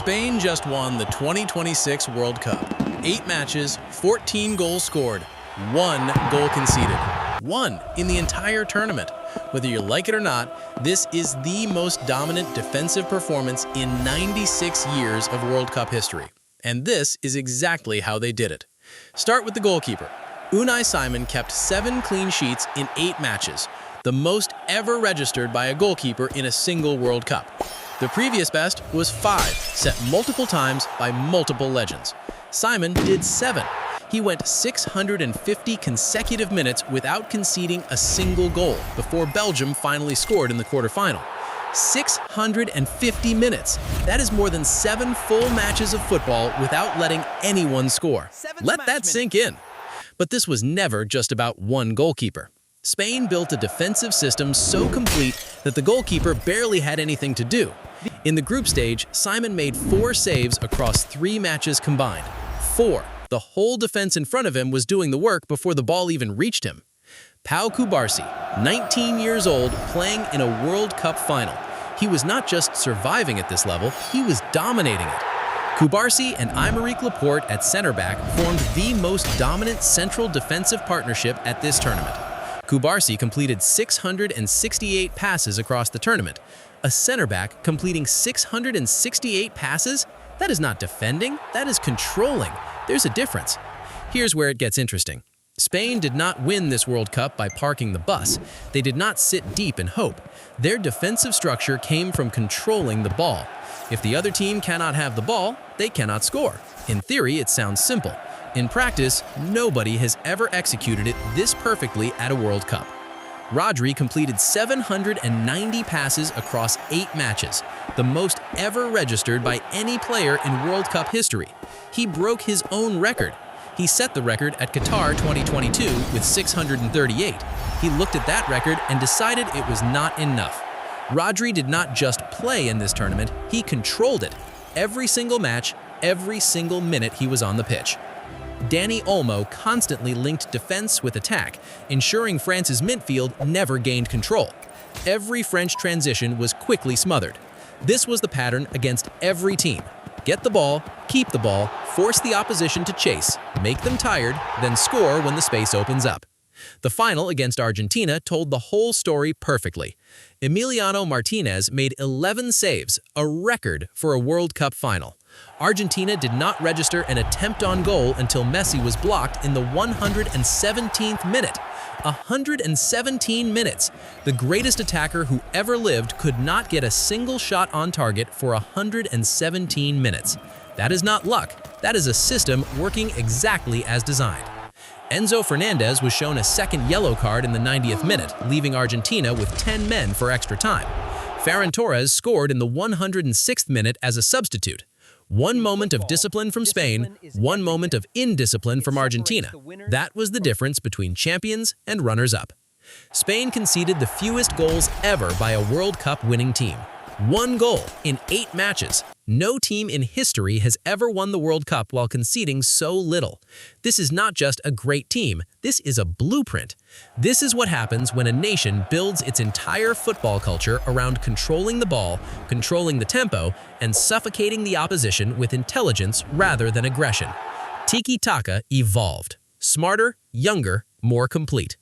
Spain just won the 2026 World Cup. 8 matches, 14 goals scored, 1 goal conceded. 1 in the entire tournament. Whether you like it or not, this is the most dominant defensive performance in 96 years of World Cup history. And this is exactly how they did it. Start with the goalkeeper. Unai Simon kept 7 clean sheets in 8 matches, the most ever registered by a goalkeeper in a single World Cup. The previous best was 5, set multiple times by multiple legends. Simon did 7. He went 650 consecutive minutes without conceding a single goal before Belgium finally scored in the quarterfinal. 650 minutes. That is more than 7 full matches of football without letting anyone score. Let that sink in. But this was never just about one goalkeeper. Spain built a defensive system so complete that the goalkeeper barely had anything to do. In the group stage, Simon made 4 saves across 3 matches combined. 4. The whole defense in front of him was doing the work before the ball even reached him. Pau Cubarsi, 19 years old, playing in a World Cup final. He was not just surviving at this level, he was dominating it. Cubarsi and Aymeric Laporte at center back formed the most dominant central defensive partnership at this tournament. Cubarsi completed 668 passes across the tournament. A center back completing 668 passes? That is not defending, that is controlling. There's a difference. Here's where it gets interesting. Spain did not win this World Cup by parking the bus. They did not sit deep and hope. Their defensive structure came from controlling the ball. If the other team cannot have the ball, they cannot score. In theory, it sounds simple. In practice, nobody has ever executed it this perfectly at a World Cup. Rodri completed 790 passes across 8 matches, the most ever registered by any player in World Cup history. He broke his own record. He set the record at Qatar 2022 with 638. He looked at that record and decided it was not enough. Rodri did not just play in this tournament, he controlled it. Every single match, every single minute he was on the pitch. Dani Olmo constantly linked defense with attack, ensuring France's midfield never gained control. Every French transition was quickly smothered. This was the pattern against every team. Get the ball, keep the ball, force the opposition to chase, make them tired, then score when the space opens up. The final against Argentina told the whole story perfectly. Emiliano Martinez made 11 saves, a record for a World Cup final. Argentina did not register an attempt on goal until Messi was blocked in the 117th minute. 117 minutes. The greatest attacker who ever lived could not get a single shot on target for 117 minutes. That is not luck. That is a system working exactly as designed. Enzo Fernandez was shown a second yellow card in the 90th minute, leaving Argentina with 10 men for extra time. Ferran Torres scored in the 106th minute as a substitute. 1 moment of discipline from Spain, 1 moment of indiscipline from Argentina. That was the difference between champions and runners-up. Spain conceded the fewest goals ever by a World Cup winning team. 1 goal in 8 matches. No team in history has ever won the World Cup while conceding so little. This is not just a great team, this is a blueprint. This is what happens when a nation builds its entire football culture around controlling the ball, controlling the tempo, and suffocating the opposition with intelligence rather than aggression. Tiki-taka evolved. Smarter, younger, more complete.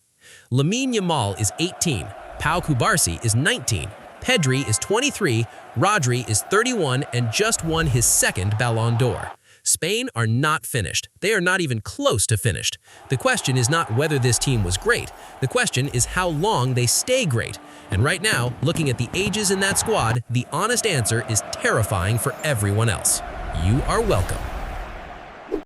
Lamine Yamal is 18, Pau Cubarsi is 19, Pedri is 23, Rodri is 31 and just won his 2nd Ballon d'Or. Spain are not finished. They are not even close to finished. The question is not whether this team was great. The question is how long they stay great. And right now, looking at the ages in that squad, the honest answer is terrifying for everyone else. You are welcome.